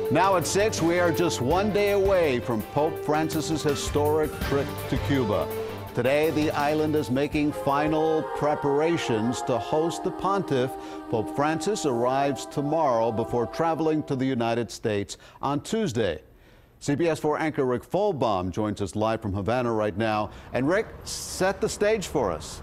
Now at 6, we are just one day away from Pope Francis's historic trip to Cuba. Today, the island is making final preparations to host the pontiff. Pope Francis arrives tomorrow before traveling to the United States on Tuesday. CBS 4 anchor Rick Folbaum joins us live from Havana right now. And Rick, set the stage for us.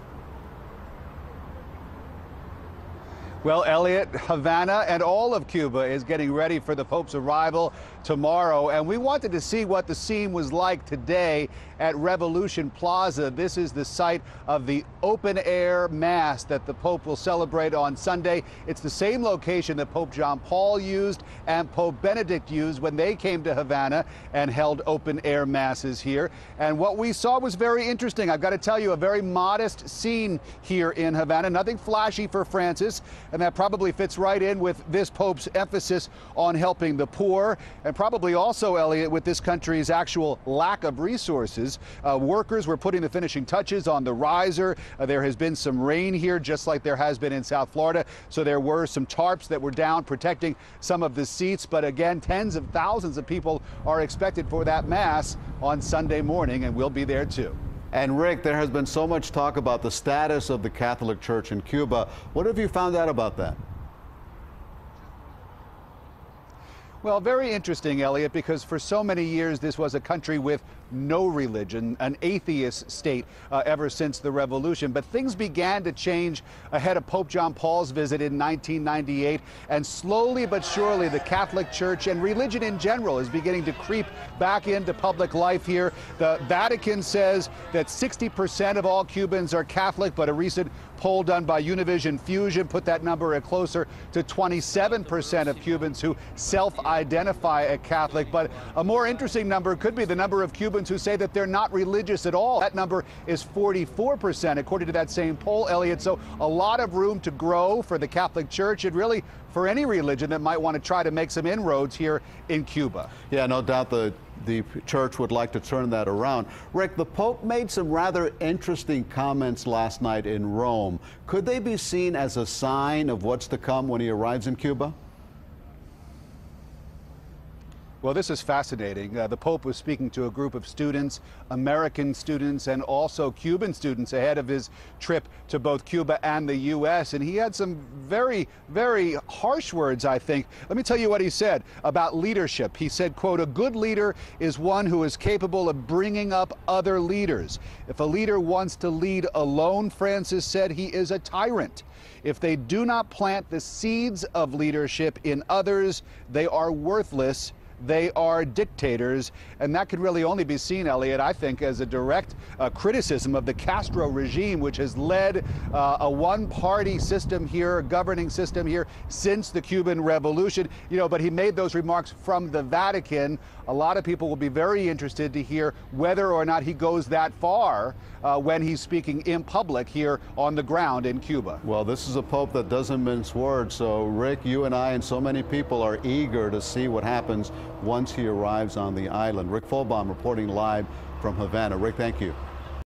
Well, Elliot, Havana and all of Cuba is getting ready for the Pope's arrival tomorrow, and we wanted to see what the scene was like today at Revolution Plaza. This is the site of the open-air Mass that the Pope will celebrate on Sunday. It's the same location that Pope John Paul used and Pope Benedict used when they came to Havana and held open-air Masses here. And what we saw was very interesting. I've got to tell you, a very modest scene here in Havana. Nothing flashy for Francis. And that probably fits right in with this Pope's emphasis on helping the poor, and probably also, Elliot, with this country's actual lack of resources. Workers were putting the finishing touches on the riser. There has been some rain here, just like there has been in South Florida. So there were some tarps that were down protecting some of the seats. But again, tens of thousands of people are expected for that Mass on Sunday morning, and we'll be there too. And Rick, there has been so much talk about the status of the Catholic Church in Cuba. What have you found out about that? Well, very interesting, Elliot, because for so many years this was a country with no religion, an atheist state ever since the revolution. But things began to change ahead of Pope John Paul's visit in 1998, and slowly but surely the Catholic Church and religion in general is beginning to creep back into public life here. The Vatican says that 60% of all Cubans are Catholic, but a recent poll done by Univision Fusion put that number at closer to 27% of Cubans who self-identify as Catholic. But a more interesting number could be the number of Cubans who say that they're not religious at all. That number is 44%, according to that same poll, Elliot. So a lot of room to grow for the Catholic Church, and really for any religion that might want to try to make some inroads here in Cuba. Yeah, no doubt the church would like to turn that around. Rick, the Pope made some rather interesting comments last night in Rome. Could they be seen as a sign of what's to come when he arrives in Cuba? Well, this is fascinating. The Pope was speaking to a group of students, American students and also Cuban students, ahead of his trip to both Cuba and the U.S. And he had some very, very harsh words, I think. Let me tell you what he said about leadership. He said, quote, "A good leader is one who is capable of bringing up other leaders. If a leader wants to lead alone," Francis said, "he is a tyrant. If they do not plant the seeds of leadership in others, they are worthless. They are dictators." And that could really only be seen, Elliot, I think, as a direct criticism of the Castro regime, which has led a one-party system here, a governing system here, since the Cuban Revolution. You know, but he made those remarks from the Vatican. A lot of people will be very interested to hear whether or not he goes that far when he's speaking in public here on the ground in Cuba. Well, this is a Pope that doesn't mince words. So, Rick, you and I and so many people are eager to see what happens once he arrives on the island. Rick Folbaum reporting live from Havana. Rick, thank you.